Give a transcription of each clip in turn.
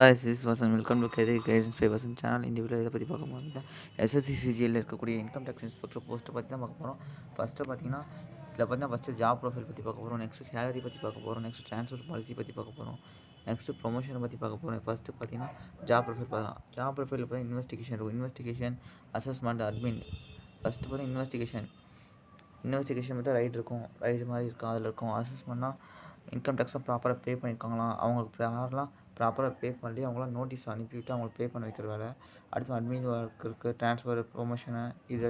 Guys, this is Vasan. Welcome to Career Guidance by Vasan channel. இந்த video இதை பற்றி பார்க்க போகிறோம். எஸ்எஸ்சி சிஜிஎல்ல இருக்கக்கூடிய இன்கம் டேக்ஸ் இன்ஸ்பெக்டர் போஸ்ட்டை பற்றி தான் பார்க்க போகிறோம். ஃபஸ்ட்டு பார்த்தீங்கன்னா இதில் பார்த்தீங்கன்னா ஃபஸ்ட்டு ஜாப் ப்ரொஃபைல் பற்றி பார்க்க போகிறோம். நெக்ஸ்ட்டு சேலரி பற்றி பார்க்க போகிறோம். நெக்ஸ்ட் ட்ரான்ஸ்ஃபர் பாலிசி பற்றி பார்க்க போகிறோம். நெக்ஸ்ட்டு ப்ரொமோஷனை பற்றி பார்க்க போகிறோம். ஃபஸ்ட்டு பார்த்தீங்கன்னா ஜாப் ப்ரொஃபைல் பார்க்கலாம். ஜாப் ப்ரொஃபைல் பார்த்தீங்கன்னா இன்வெஸ்டிகேஷன் இருக்கும். Investigation assessment admin. ஃபஸ்ட்டு பார்த்தீங்கன்னா இன்வெஸ்டிகேஷன் மட்டும் ரைட் இருக்கும். ரைடு மாதிரி இருக்கும். அதில் இருக்கும் அசஸ்மெண்ட்னா இன்கம் டேக்ஸாக ப்ராப்பராக பே பண்ணியிருக்காங்களா, அவங்களுக்கு யாரெல்லாம் ப்ராப்பராக பே பண்ணி அவங்களாம் நோட்டீஸ் அனுப்பிவிட்டு அவங்களுக்கு பே பண்ண வைக்கிற வேலை. அடுத்து அட்மின் ஒர்க் இருக்குது, ட்ரான்ஸ்ஃபர், ப்ரொமோஷனு, இது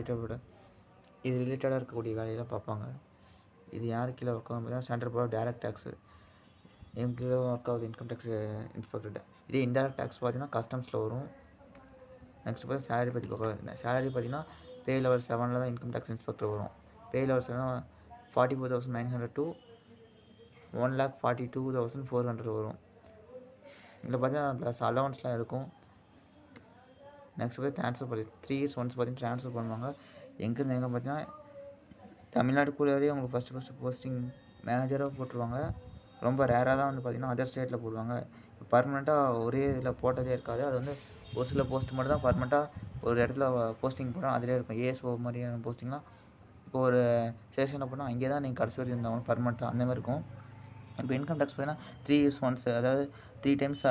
ரிலேட்டடாக இருக்கக்கூடிய வேலையெல்லாம் பார்ப்பாங்க. இது யார் கீழே ஒர்க் ஆகும் பார்த்தீங்கன்னா சென்ட்ரல் போர்ட் டைரக்ட் டேக்ஸு. எங்கள் கீழே ஒர்க் ஆகுது இன்கம் டேக்ஸ் இன்ஸ்பெக்டர்கிட்ட. இதே இன்டைரக்ட் டேக்ஸ் பார்த்தீங்கன்னா கஸ்டம்ஸில் வரும். நெக்ஸ்ட் பார்த்தீங்கன்னா சேலரி பற்றி பார்க்கலாம். சேலரி பார்த்தீங்கன்னா பே லெவல் 7 தான் இன்கம் டேக்ஸ் இன்ஸ்பெக்டர் வரும். பே லெவல் 7 44,900 to 1,42,400 வரும். இதில் பார்த்தீங்கன்னா ப்ளஸ் அலவன்ஸ்லாம் இருக்கும். நெக்ஸ்ட் பார்த்து ட்ரான்ஸ்ஃபர் பண்ணி 3 years ஒன்ஸ் பார்த்தீங்கன்னா ட்ரான்ஸ்ஃபர் பண்ணுவாங்க. எங்கேருந்து எங்கே பார்த்தீங்கன்னா தமிழ்நாட்டுக்குள்ளேயே உங்களுக்கு ஃபஸ்ட்டு போஸ்டிங் மேனேஜராக போட்டுருவாங்க. ரொம்ப ரேராக தான் வந்து பார்த்திங்கன்னா அதர் ஸ்டேட்டில் போடுவாங்க. பர்மனெண்ட்டாக ஒரே இதில் போட்டதே இருக்காது. அது வந்து ஒரு சில போஸ்ட் மட்டும் தான் பர்மனெண்ட்டாக ஒரு இடத்துல போஸ்டிங் போனால் அதிலே இருக்கும். ஏஎஸ்ஓ மாதிரியான போஸ்டிங்லாம் இப்போ ஒரு ஸ்டேஷனில் போனால் அங்கே தான் நீங்கள் கடைசி வரைக்கும் இருந்தாலும் பர்மனெண்ட்டாக அந்த மாதிரி இருக்கும். இப்போ இன்கம் டேக்ஸ் பார்த்தீங்கன்னா 3 years ஒன்ஸ், அதாவது 3 times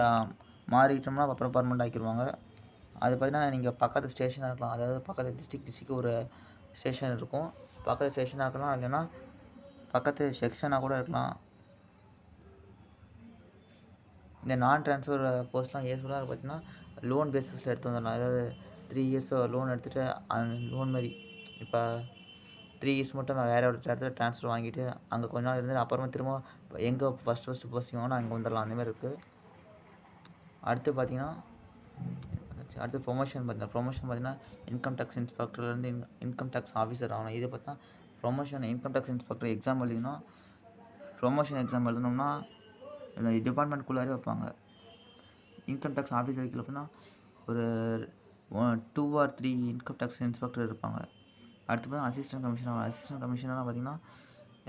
மாறிட்டோம்னா அப்புறம் பர்மனெண்ட் ஆக்கிடுவாங்க. அது பார்த்தீங்கன்னா நீங்கள் பக்கத்து ஸ்டேஷனாக இருக்கலாம். அதாவது பக்கத்து டிஸ்ட்ரிக்ட் ஒரு ஸ்டேஷன் இருக்கும். பக்கத்து ஸ்டேஷனாக இருக்கலாம், இல்லைன்னா பக்கத்து செக்ஷனாக கூட இருக்கலாம். இந்த நான் ட்ரான்ஸ்ஃபர் போஸ்ட்லாம் யூஸ்ஃபுல்லாக பார்த்தீங்கன்னா லோன் பேசிஸில் எடுத்து வந்துடலாம். அதாவது 3 years லோன் எடுத்துகிட்டு அந்த லோன் மாதிரி இப்போ 3 years மட்டும் வேறு ஒரு இடத்துல ட்ரான்ஸ்ஃபர் வாங்கிட்டு அங்கே கொஞ்ச நாள் இருந்து அப்புறமா திரும்ப எங்கே ஃபஸ்ட்டு போஸ்டிங் வாங்கினா அங்கே வந்துடலாம். அந்தமாதிரி இருக்குது. அடுத்து பார்த்தீங்கன்னா அடுத்து ப்ரொமோஷன் பார்த்தீங்கன்னா இன்கம் டேக்ஸ் இன்ஸ்பெக்டர்லேருந்து இன்கம் டேக்ஸ் ஆஃபீஸர் ஆகணும். இது பார்த்தா promotion income tax inspector exam எழுதினா ப்ரொமோஷன் எக்ஸாம் எழுதினோம்னா டிபார்ட்மெண்ட்குள்ளாரே வைப்பாங்க. இன்கம் டேக்ஸ் ஆஃபீஸர் வைக்கல அப்படின்னா ஒரு 2 or 3 இன்கம் டேக்ஸ் இன்ஸ்பெக்டர் இருப்பாங்க. அடுத்து பார்த்தா அசிஸ்டன்ட் கமிஷனராக பார்த்திங்கன்னா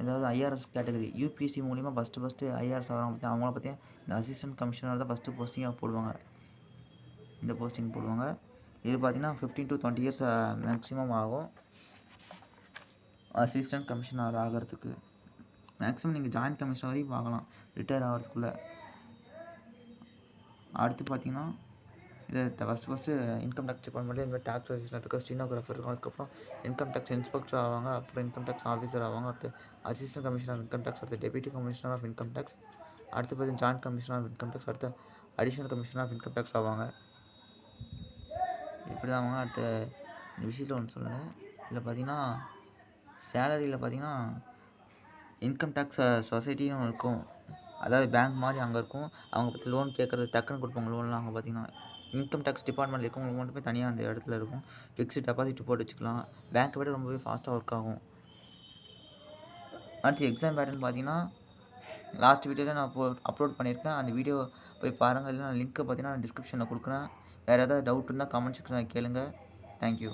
ஏதாவது ஐஆர்எஸ் கேட்டகரி யூபிஎஸ்சி மூலிமா ஃபஸ்ட்டு ஐஆர்எஸ் ஆகிறவங்க பற்றி அவங்கள பற்றி இந்த அசிஸ்டன்ட் கமிஷனர் தான் ஃபஸ்ட்டு போஸ்டிங்காக போடுவாங்க. இந்த போஸ்டிங் போடுவாங்க. இது பார்த்திங்கன்னா 15 to 20 years மேக்ஸிமம் ஆகும் அசிஸ்டன்ட் கமிஷனர் ஆகிறதுக்கு. மேக்ஸிமம் நீங்கள் ஜாயின்ட் கமிஷனர் வரைக்கும் பார்க்கலாம் ரிட்டையர் ஆகிறதுக்குள்ளே. அடுத்து பார்த்திங்கன்னா இது ஃபஸ்ட்டு இன்கம் டேக்ஸ் டிபார்ட்மெண்ட்டில் இந்த மாதிரி டேக்ஸ் அசிஸ்டன்ட் இருக்கும், ஸ்டீனோகிராஃபர் இருக்கும். அதுக்கப்புறம் இன்கம் டேக்ஸ் இன்ஸ்பெக்டர் ஆவாங்க. அப்புறம் இன்கம் டேக்ஸ் ஆஃபீஸர் ஆவாங்க. அடுத்து assistant commissioner of income tax, அடுத்து deputy commissioner of income tax, அடுத்து பார்த்தீங்கன்னா joint commissioner of income tax, அடுத்து additional commissioner of income tax ஆவாங்க. இப்படி தான் ஆவாங்க. அடுத்த இந்த விஷயத்தில் ஒன்று சொல்லுங்கள். இதில் பார்த்தீங்கன்னா சேலரியில் பார்த்தீங்கன்னா இன்கம் டேக்ஸ் சொசைட்டியும் இருக்கும். அதாவது பேங்க் மாதிரி அங்கே இருக்கும். அவங்க பற்றி லோன் கேட்குறது டக்குன்னு கொடுப்பாங்க லோன்லாம். அங்கே பார்த்தீங்கன்னா இன்கம் டேக்ஸ் டிபார்ட்மெண்ட்டில் இருக்கவங்களுக்கு மட்டுமே தனியாக அந்த இடத்துல இருக்கும். ஃபிக்ஸ்டு டெபாசிட் போட்டு வச்சுக்கலாம். பேங்க்கை விட ரொம்பவே ஃபாஸ்ட்டாக ஒர்க் ஆகும். அடுத்து எக்ஸாம் பேட்டர்ன் பார்த்தீங்கன்னா லாஸ்ட் வீடியோவில் நான் அப்லோட் பண்ணியிருக்கேன். அந்த வீடியோ போய் பாருங்கள். இல்லைனா லிங்க்கை பார்த்தீங்கன்னா நான் டிஸ்கிரிப்ஷனில் கொடுக்குறேன். வேறு ஏதாவது டவுட் இருந்தால் கமெண்ட் செக்ஷனில் கேளுங்கள். தேங்க்யூ.